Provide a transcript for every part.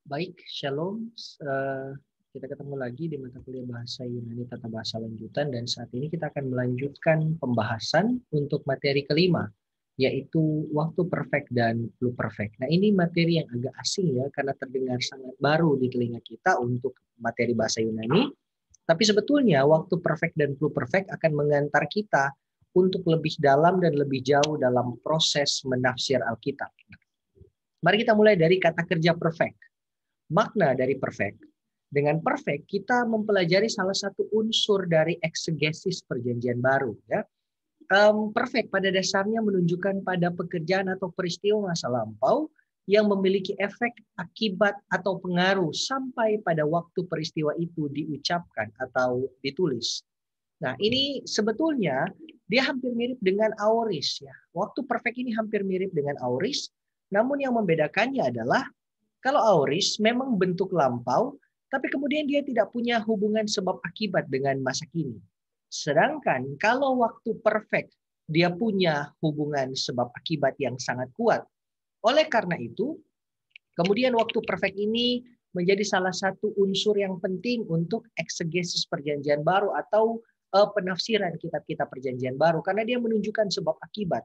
Baik, Shalom. Kita ketemu lagi di mata kuliah Bahasa Yunani Tata Bahasa Lanjutan dan saat ini kita akan melanjutkan pembahasan untuk materi kelima, yaitu waktu perfect dan pluperfect. Nah, ini materi yang agak asing ya karena terdengar sangat baru di telinga kita untuk materi bahasa Yunani. Tapi sebetulnya waktu perfect dan pluperfect akan mengantar kita untuk lebih dalam dan lebih jauh dalam proses menafsir Alkitab. Mari kita mulai dari kata kerja perfect. Makna dari perfect. Dengan perfect kita mempelajari salah satu unsur dari eksegesis perjanjian baru. Ya. Perfect pada dasarnya menunjukkan pada pekerjaan atau peristiwa masa lampau yang memiliki efek, akibat, atau pengaruh sampai pada waktu peristiwa itu diucapkan atau ditulis. Nah, ini sebetulnya dia hampir mirip dengan aoris. Ya. Waktu perfect ini hampir mirip dengan aoris, namun yang membedakannya adalah kalau aoris memang bentuk lampau, tapi kemudian dia tidak punya hubungan sebab akibat dengan masa kini. Sedangkan kalau waktu perfect, dia punya hubungan sebab akibat yang sangat kuat. Oleh karena itu, kemudian waktu perfect ini menjadi salah satu unsur yang penting untuk eksegesis perjanjian baru atau penafsiran kitab-kitab perjanjian baru. Karena dia menunjukkan sebab akibat.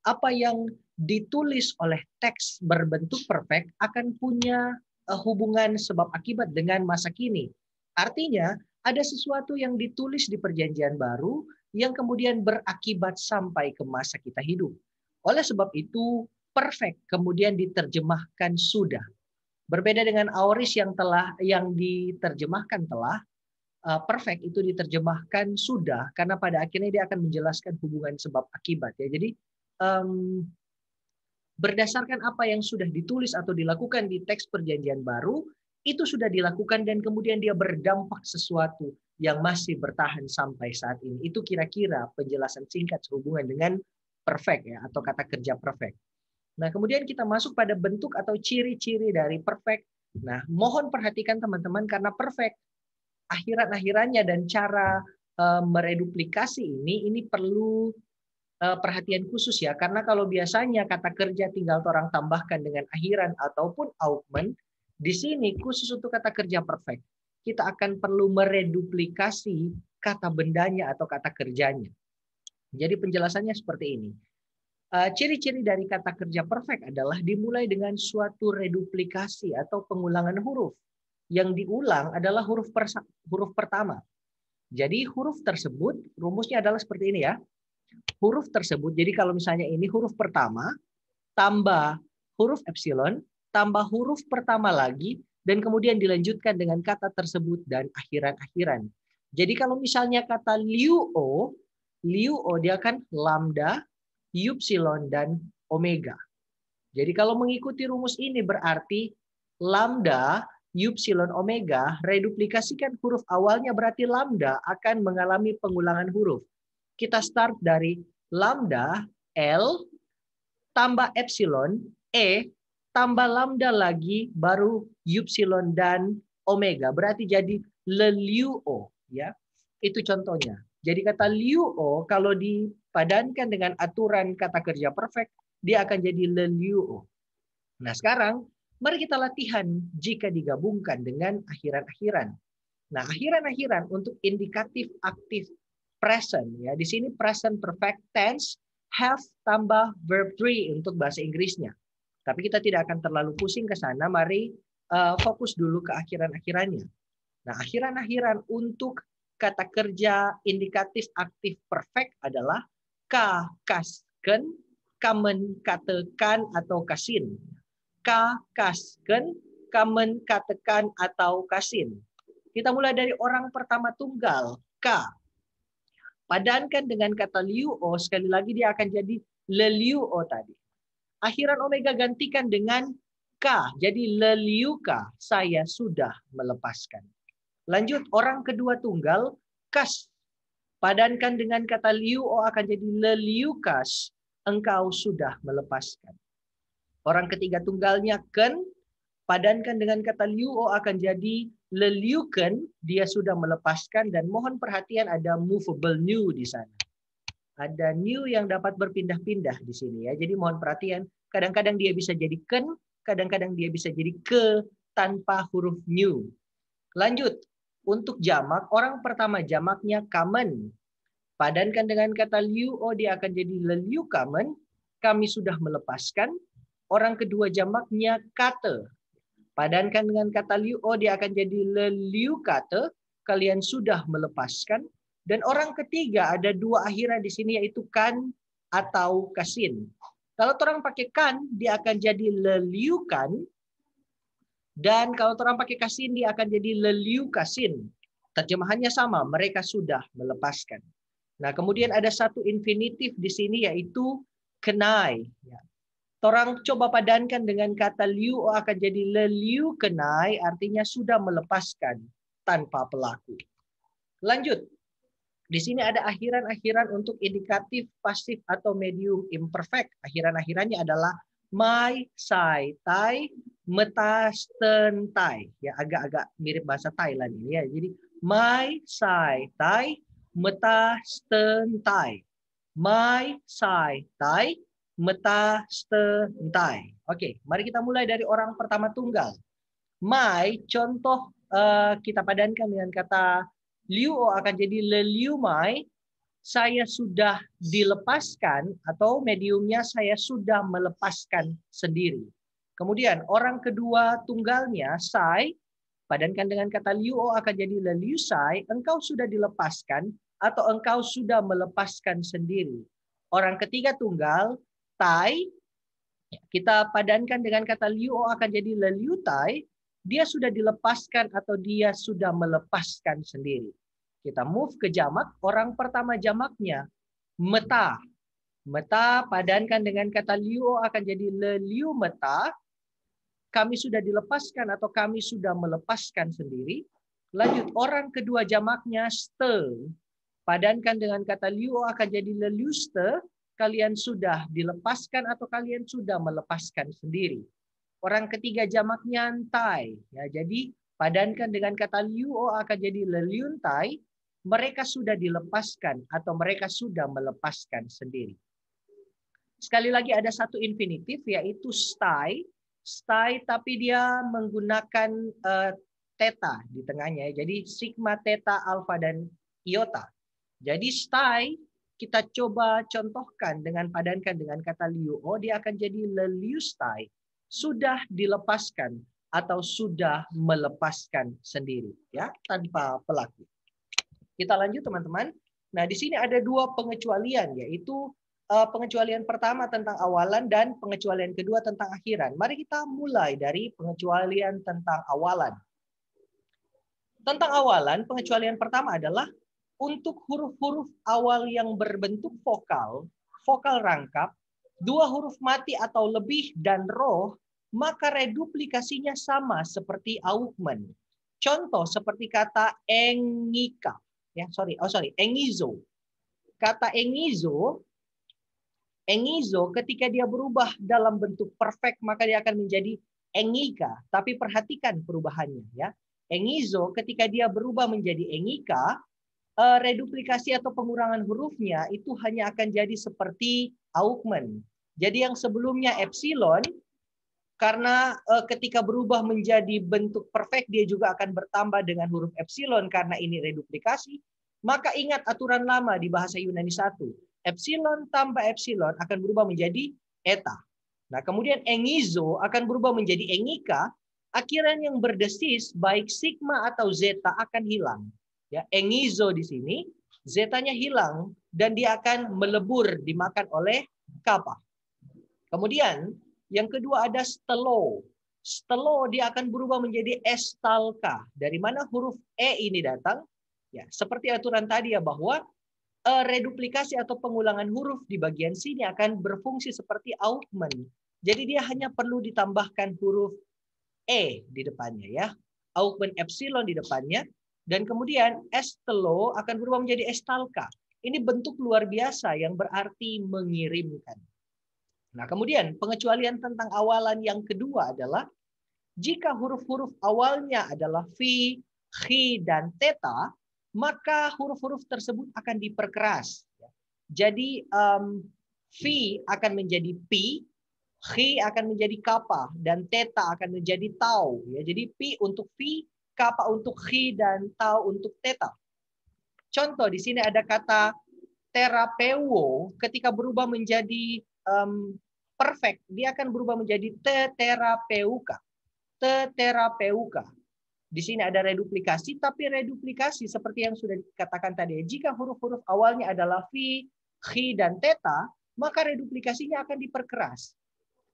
Apa yang ditulis oleh teks berbentuk perfect akan punya hubungan sebab akibat dengan masa kini. Artinya, ada sesuatu yang ditulis di perjanjian baru yang kemudian berakibat sampai ke masa kita hidup. Oleh sebab itu, perfect kemudian diterjemahkan sudah. Berbeda dengan aoris yang diterjemahkan telah, perfect itu diterjemahkan sudah karena pada akhirnya dia akan menjelaskan hubungan sebab akibat ya. Jadi berdasarkan apa yang sudah ditulis atau dilakukan di teks perjanjian baru, itu sudah dilakukan dan kemudian dia berdampak sesuatu yang masih bertahan sampai saat ini. Itu kira-kira penjelasan singkat sehubungan dengan perfect ya atau kata kerja perfect. Nah, kemudian kita masuk pada bentuk atau ciri-ciri dari perfect. Nah, mohon perhatikan teman-teman karena perfect akhiran-akhirannya dan cara mereduplikasi ini perlu perhatian khusus ya, karena kalau biasanya kata kerja tinggal orang tambahkan dengan akhiran ataupun augment, di sini khusus untuk kata kerja perfect, kita akan perlu mereduplikasi kata bendanya atau kata kerjanya. Jadi penjelasannya seperti ini. Ciri-ciri dari kata kerja perfect adalah dimulai dengan suatu reduplikasi atau pengulangan huruf. Yang diulang adalah huruf pertama. Jadi huruf tersebut rumusnya adalah seperti ini ya. Huruf tersebut, jadi kalau misalnya ini huruf pertama, tambah huruf epsilon, tambah huruf pertama lagi, dan kemudian dilanjutkan dengan kata tersebut dan akhiran-akhiran. Jadi kalau misalnya kata liuo dia kan lambda, ypsilon, dan omega. Jadi kalau mengikuti rumus ini berarti lambda, ypsilon, omega, reduplikasikan huruf awalnya berarti lambda akan mengalami pengulangan huruf. Kita start dari lambda, L, tambah epsilon, E, tambah lambda lagi, baru ypsilon dan omega. Berarti jadi leliuo. Ya. Itu contohnya. Jadi kata liuo kalau dipadankan dengan aturan kata kerja perfect, dia akan jadi leliuo. Nah sekarang, mari kita latihan jika digabungkan dengan akhiran-akhiran. Nah akhiran-akhiran untuk indikatif aktif present ya. Di sini present perfect tense have tambah verb 3 untuk bahasa Inggrisnya. Tapi kita tidak akan terlalu pusing ke sana. Mari fokus dulu ke akhiran-akhirannya. Nah, akhiran-akhiran untuk kata kerja indikatif aktif perfect adalah ka, kasken, kamen, katekan, atau kasin. Ka, kasken, kamen, katekan, atau kasin. Kita mulai dari orang pertama tunggal, ka. Padankan dengan kata liuo, sekali lagi dia akan jadi leliuo tadi. Akhiran omega gantikan dengan ka, jadi leliuka, saya sudah melepaskan. Lanjut, orang kedua tunggal, kas. Padankan dengan kata liuo akan jadi leliukas, engkau sudah melepaskan. Orang ketiga tunggalnya ken, padankan dengan kata liuo akan jadi leliuken, dia sudah melepaskan, dan mohon perhatian ada movable new di sana. Ada new yang dapat berpindah-pindah di sini ya. Jadi mohon perhatian, kadang-kadang dia bisa jadi ken, kadang-kadang dia bisa jadi ke, tanpa huruf new. Lanjut. Untuk jamak, orang pertama jamaknya common. Padankan dengan kata liu, dia akan jadi leliu common. Kami sudah melepaskan. Orang kedua jamaknya kate. Padankan dengan kata liu, dia akan jadi leliu kate. Kalian sudah melepaskan. Dan orang ketiga ada dua akhiran di sini yaitu kan atau kasin. Kalau orang pakai kan, dia akan jadi leliu kan. Dan kalau orang pakai kasin, dia akan jadi leliu kasin. Terjemahannya sama, mereka sudah melepaskan. Nah, kemudian ada satu infinitif di sini yaitu kenai. Orang coba padankan dengan kata liu akan jadi leliu kenai, artinya sudah melepaskan tanpa pelaku. Lanjut. Di sini ada akhiran-akhiran untuk indikatif pasif atau medium imperfect. Akhiran-akhirannya adalah mai, sai, tai, meta, sten, tai. Ya, agak-agak mirip bahasa Thailand ini ya. Jadi mai, sai, tai, meta, sten, tai. Mai, sai, tai, meta, sten, tai. Oke, mari kita mulai dari orang pertama tunggal. Mai, contoh kita padankan dengan kata liu akan jadi leliu mai. Saya sudah dilepaskan atau mediumnya saya sudah melepaskan sendiri. Kemudian orang kedua tunggalnya sai, padankan dengan kata liu akan jadi leliu sai. Engkau sudah dilepaskan atau engkau sudah melepaskan sendiri. Orang ketiga tunggal tai, kita padankan dengan kata liu akan jadi leliu tai. Dia sudah dilepaskan atau dia sudah melepaskan sendiri. Kita move ke jamak. Orang pertama jamaknya meta. Meta padankan dengan kata liu akan jadi leliu meta. Kami sudah dilepaskan atau kami sudah melepaskan sendiri. Lanjut, orang kedua jamaknya ste. Padankan dengan kata liu akan jadi leliu ste. Kalian sudah dilepaskan atau kalian sudah melepaskan sendiri. Orang ketiga jamaknya tai. Ya, jadi padankan dengan kata liu akan jadi leliun tai. Mereka sudah dilepaskan atau mereka sudah melepaskan sendiri. Sekali lagi ada satu infinitif yaitu stai. Stai tapi dia menggunakan theta di tengahnya. Jadi sigma, theta, alfa, dan iota. Jadi stai kita coba contohkan dengan padankan dengan kata liu. Dia akan jadi leliu stai. Sudah dilepaskan atau sudah melepaskan sendiri ya tanpa pelaku. Kita lanjut teman-teman. Nah, di sini ada dua pengecualian yaitu pengecualian pertama tentang awalan dan pengecualian kedua tentang akhiran. Mari kita mulai dari pengecualian tentang awalan. Tentang awalan, pengecualian pertama adalah untuk huruf-huruf awal yang berbentuk vokal, vokal rangkap, dua huruf mati atau lebih dan roh, maka reduplikasinya sama seperti augmen. Contoh seperti kata engika, engizo. Kata engizo ketika dia berubah dalam bentuk perfect maka dia akan menjadi engika. Tapi perhatikan perubahannya ya. Engizo ketika dia berubah menjadi engika, reduplikasi atau pengurangan hurufnya itu hanya akan jadi seperti augmen. Jadi yang sebelumnya epsilon karena ketika berubah menjadi bentuk perfect dia juga akan bertambah dengan huruf epsilon karena ini reduplikasi. Maka ingat aturan lama di bahasa Yunani 1. Epsilon tambah epsilon akan berubah menjadi eta. Nah, kemudian engizo akan berubah menjadi engika. Akhiran yang berdesis baik sigma atau zeta akan hilang. Ya, engizo di sini zetanya hilang dan dia akan melebur dimakan oleh kappa. Kemudian yang kedua ada stelo. Stelo dia akan berubah menjadi estalka. Dari mana huruf E ini datang? Ya, seperti aturan tadi ya bahwa reduplikasi atau pengulangan huruf di bagian sini akan berfungsi seperti augmen. Jadi dia hanya perlu ditambahkan huruf E di depannya ya. Augmen epsilon di depannya. Dan kemudian estelo akan berubah menjadi estalka. Ini bentuk luar biasa yang berarti mengirimkan. Nah, kemudian pengecualian tentang awalan yang kedua adalah jika huruf-huruf awalnya adalah fi, khi, dan theta, maka huruf-huruf tersebut akan diperkeras. Jadi fi akan menjadi pi, Khi akan menjadi kappa dan theta akan menjadi tau. Ya, jadi pi untuk phi, kappa untuk khi, dan tau untuk theta. Contoh di sini ada kata terapeuo, ketika berubah menjadi perfect, dia akan berubah menjadi teterapeuka. Teterapeuka. Di sini ada reduplikasi, tapi reduplikasi seperti yang sudah dikatakan tadi. Jika huruf-huruf awalnya adalah phi, khi, dan theta, maka reduplikasinya akan diperkeras.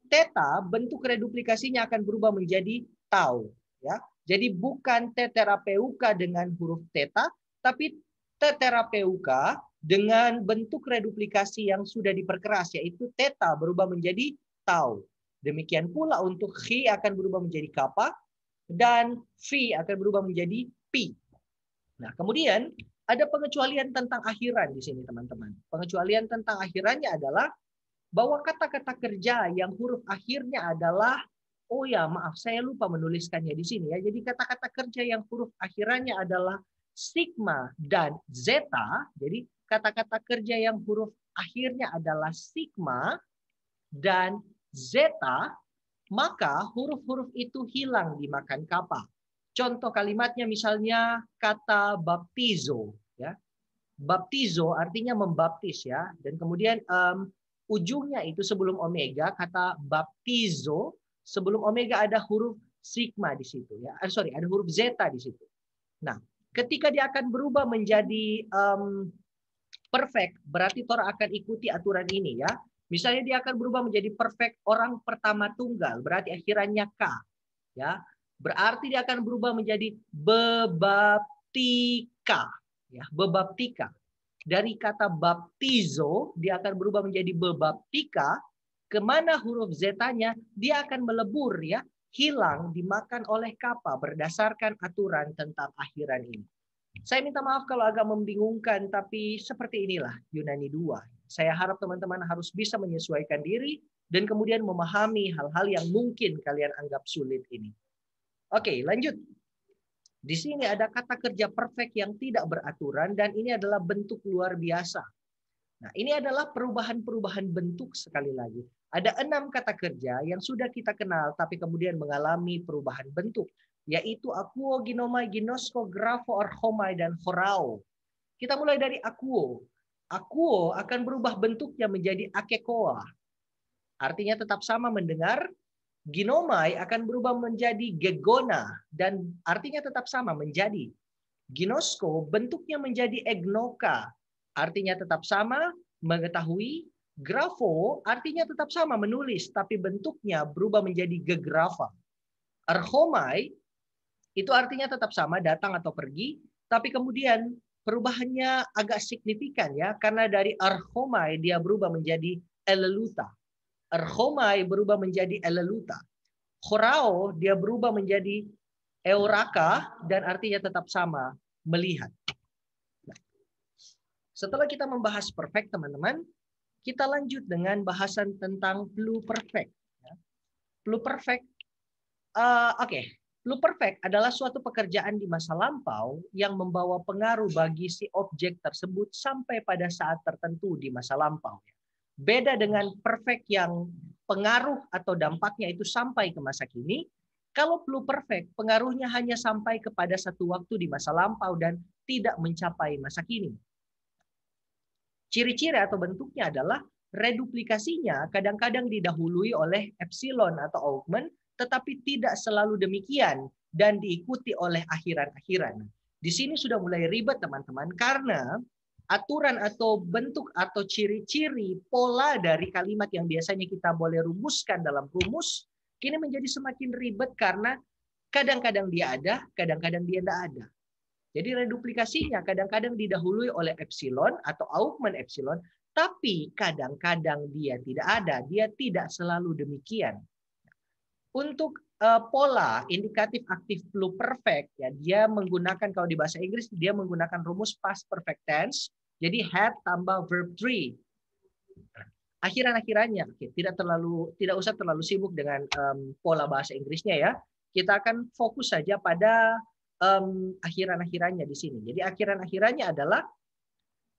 Theta, bentuk reduplikasinya akan berubah menjadi tau. Ya. Jadi bukan teterapeuka dengan huruf theta, tapi teterapeuka dengan bentuk reduplikasi yang sudah diperkeras, yaitu theta berubah menjadi tau. Demikian pula untuk khi akan berubah menjadi kappa, dan phi akan berubah menjadi pi. Nah, kemudian ada pengecualian tentang akhiran di sini, teman-teman. Pengecualian tentang akhirannya adalah bahwa kata-kata kerja yang huruf akhirnya adalah, oh ya maaf saya lupa menuliskannya di sini ya. Jadi kata-kata kerja yang huruf akhirannya adalah sigma dan zeta. Jadi kata-kata kerja yang huruf akhirnya adalah sigma dan zeta, maka huruf-huruf itu hilang dimakan kappa. Contoh kalimatnya misalnya kata baptizo ya. Baptizo artinya membaptis ya, dan kemudian ujungnya itu sebelum omega, kata baptizo sebelum omega ada huruf sigma di situ ya. Sorry, ada huruf zeta di situ. Nah, ketika dia akan berubah menjadi perfect, berarti Tor akan ikuti aturan ini ya. Misalnya dia akan berubah menjadi perfect orang pertama tunggal, berarti akhirannya K ya. Berarti dia akan berubah menjadi bebaptika ya, bebaptika. Dari kata baptizo dia akan berubah menjadi bebaptika, kemana huruf zetanya dia akan melebur ya, hilang dimakan oleh kappa berdasarkan aturan tentang akhiran ini. Saya minta maaf kalau agak membingungkan, tapi seperti inilah Yunani 2. Saya harap teman-teman harus bisa menyesuaikan diri dan kemudian memahami hal-hal yang mungkin kalian anggap sulit ini. Oke, lanjut. Di sini ada kata kerja perfect yang tidak beraturan dan ini adalah bentuk luar biasa. Nah, ini adalah perubahan-perubahan bentuk sekali lagi. Ada 6 kata kerja yang sudah kita kenal tapi kemudian mengalami perubahan bentuk, yaitu akuo, ginomai, ginosko, grafo, archomai, dan horao. Kita mulai dari akuo. Akuo akan berubah bentuknya menjadi akekoa. Artinya tetap sama mendengar. Ginomai akan berubah menjadi gegona dan artinya tetap sama menjadi. Ginosko bentuknya menjadi egnoka, artinya tetap sama mengetahui. Grafo artinya tetap sama menulis, tapi bentuknya berubah menjadi gegrafa. Archomai itu artinya tetap sama datang atau pergi, tapi kemudian perubahannya agak signifikan ya, karena dari archomai dia berubah menjadi eleluta. Archomai berubah menjadi eleluta. Horao dia berubah menjadi euraka dan artinya tetap sama melihat. Nah, setelah kita membahas perfect teman-teman, kita lanjut dengan bahasan tentang pluperfect. Pluperfect, pluperfect adalah suatu pekerjaan di masa lampau yang membawa pengaruh bagi si objek tersebut sampai pada saat tertentu di masa lampau. Beda dengan perfect yang pengaruh atau dampaknya itu sampai ke masa kini. Kalau pluperfect, pengaruhnya hanya sampai kepada satu waktu di masa lampau dan tidak mencapai masa kini. Ciri-ciri atau bentuknya adalah reduplikasinya kadang-kadang didahului oleh epsilon atau augment, tetapi tidak selalu demikian dan diikuti oleh akhiran-akhiran. Di sini sudah mulai ribet teman-teman, karena aturan atau bentuk atau ciri-ciri pola dari kalimat yang biasanya kita boleh rumuskan dalam rumus, kini menjadi semakin ribet karena kadang-kadang dia ada, kadang-kadang dia tidak ada. Jadi reduplikasinya kadang-kadang didahului oleh epsilon atau augment epsilon, tapi kadang-kadang dia tidak ada, dia tidak selalu demikian. Untuk pola indikatif aktif pluperfect ya, dia menggunakan, kalau di bahasa Inggris dia menggunakan rumus past perfect tense. Jadi had tambah verb 3. Akhiran-akhirannya tidak usah terlalu sibuk dengan pola bahasa Inggrisnya ya. Kita akan fokus saja pada akhiran-akhirannya di sini. Jadi akhiran-akhirannya adalah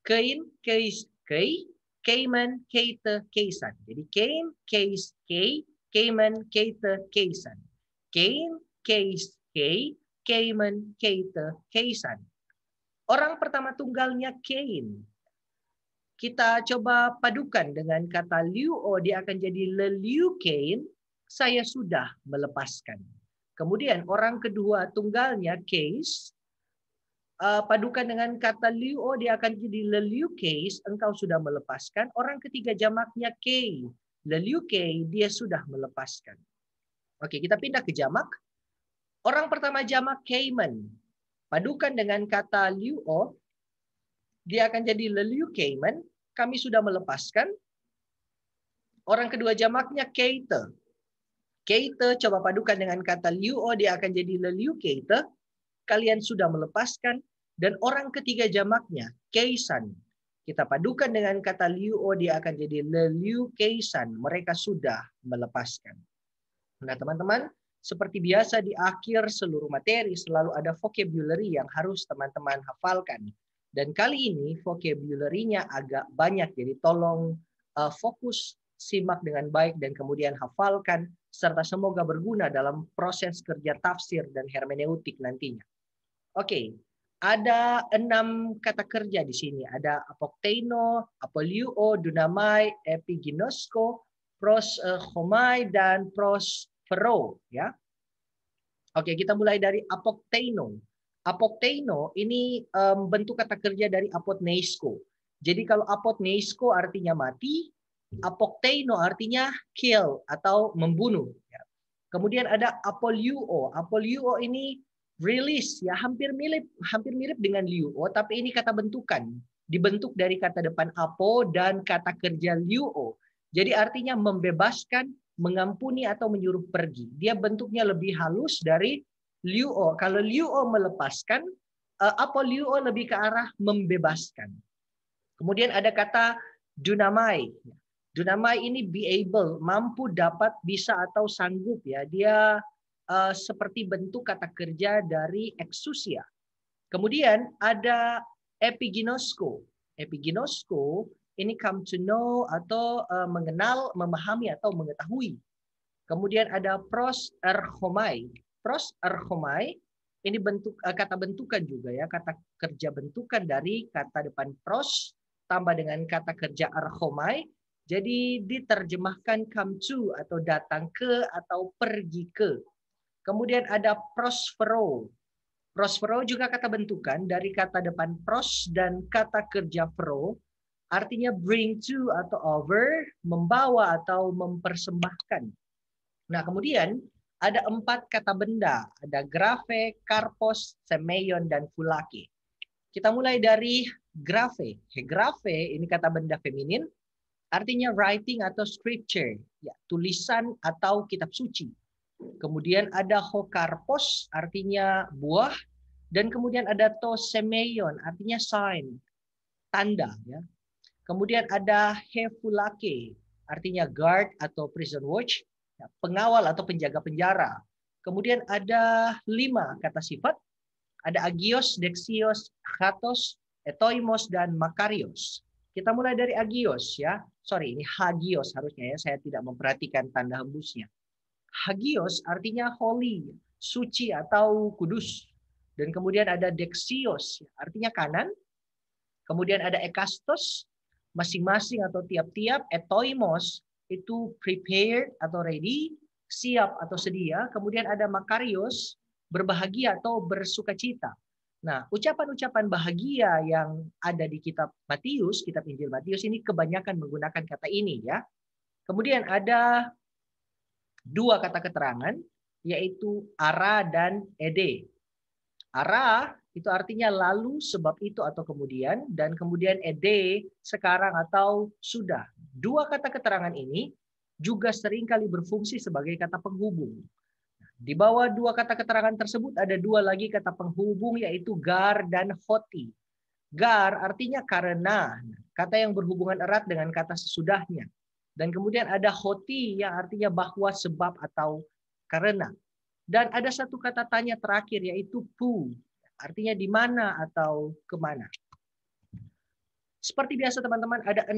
kein, keis, kei, Cayman, Keita, Keisan. Jadi Cayman, Case, K, Cayman, Keita, Keisan. Cayman, Case, K, Cayman, Keita, Keisan. Orang pertama tunggalnya Cain. Kita coba padukan dengan kata liuo, dia akan jadi leliu Cain, saya sudah melepaskan. Kemudian orang kedua tunggalnya case, padukan dengan kata liuo, dia akan jadi leliu case, engkau sudah melepaskan. Orang ketiga jamaknya kei, leliu kei, dia sudah melepaskan. Oke, kita pindah ke jamak. Orang pertama jamak Cayman, padukan dengan kata liuo, dia akan jadi leliu Cayman, kami sudah melepaskan. Orang kedua jamaknya Keita. Keita coba padukan dengan kata liuo, dia akan jadi leliu Keita. Kalian sudah melepaskan. Dan orang ketiga jamaknya Keisan. Kita padukan dengan kata liuo, dia akan jadi leliu Keisan. Mereka sudah melepaskan. Nah teman-teman, seperti biasa di akhir seluruh materi selalu ada vocabulary yang harus teman-teman hafalkan. Dan kali ini vocabulary-nya agak banyak, jadi tolong fokus, simak dengan baik, dan kemudian hafalkan, serta semoga berguna dalam proses kerja tafsir dan hermeneutik nantinya. Oke, ada 6 kata kerja di sini. Ada apokteino, apoliuo, dunamai, epiginosko, proshomai, dan prospero. Ya. Oke, kita mulai dari apokteino. Apokteino ini bentuk kata kerja dari apotneisko. Jadi kalau apotneisko artinya mati, apokteino artinya kill atau membunuh. Kemudian ada apoliuo. Apoliuo ini release, ya hampir mirip dengan liuo, tapi ini kata bentukan. Dibentuk dari kata depan apo dan kata kerja liuo. Jadi artinya membebaskan, mengampuni atau menyuruh pergi. Dia bentuknya lebih halus dari liuo. Kalau liuo melepaskan, apoliuo lebih ke arah membebaskan. Kemudian ada kata dunamai. Dunamai ini be able, mampu, dapat, bisa atau sanggup, ya. Dia seperti bentuk kata kerja dari exousia. Kemudian ada epiginosko. Epiginosko ini come to know atau mengenal, memahami atau mengetahui. Kemudian ada proserchomai. Proserchomai ini bentuk kata bentukan juga, ya, kata kerja bentukan dari kata depan pros tambah dengan kata kerja archomai. Jadi diterjemahkan come to atau datang ke atau pergi ke. Kemudian ada prospero. Prospero juga kata bentukan dari kata depan pros dan kata kerja pro. Artinya bring to atau over, membawa atau mempersembahkan. Nah, kemudian ada 4 kata benda. Ada graphe, karpos, semeion, dan fulake. Kita mulai dari graphe. Graphe ini kata benda feminin. Artinya writing atau scripture. Ya, tulisan atau kitab suci. Kemudian ada hokarpos, artinya buah. Dan kemudian ada to semeion, artinya sign, tanda. Ya. Kemudian ada hefulake, artinya guard atau prison watch, pengawal atau penjaga penjara. Kemudian ada 5 kata sifat. Ada agios, dexios, kratos, etoimos, dan makarios. Kita mulai dari agios, ya. Sorry, ini hagios harusnya, ya. Saya tidak memperhatikan tanda hembusnya. Hagios artinya holy, suci atau kudus. Dan kemudian ada dexios, artinya kanan. Kemudian ada ekastos, masing-masing atau tiap-tiap. Etoimos itu prepared atau ready, siap atau sedia. Kemudian ada makarios, berbahagia atau bersukacita. Nah, ucapan-ucapan bahagia yang ada di kitab Matius, kitab Injil Matius ini kebanyakan menggunakan kata ini, ya. Kemudian ada 2 kata keterangan, yaitu ara dan ede. Ara itu artinya lalu, sebab itu atau kemudian, dan kemudian ede sekarang atau sudah. 2 kata keterangan ini juga seringkali berfungsi sebagai kata penghubung. Di bawah 2 kata keterangan tersebut ada 2 lagi kata penghubung, yaitu gar dan hoti. Gar artinya karena, kata yang berhubungan erat dengan kata sesudahnya. Dan kemudian ada hoti yang artinya bahwa, sebab, atau karena. Dan ada 1 kata tanya terakhir, yaitu pu. Artinya di mana atau kemana. Seperti biasa teman-teman, ada 6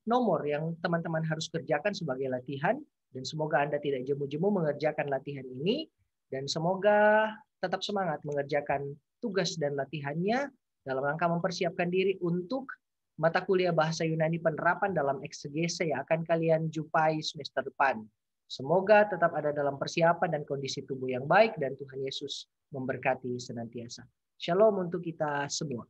nomor yang teman-teman harus kerjakan sebagai latihan. Dan semoga Anda tidak jemu-jemu mengerjakan latihan ini. Dan semoga tetap semangat mengerjakan tugas dan latihannya dalam rangka mempersiapkan diri untuk mata kuliah Bahasa Yunani penerapan dalam eksegese yang akan kalian jumpai semester depan. Semoga tetap ada dalam persiapan dan kondisi tubuh yang baik, dan Tuhan Yesus memberkati senantiasa. Shalom untuk kita semua.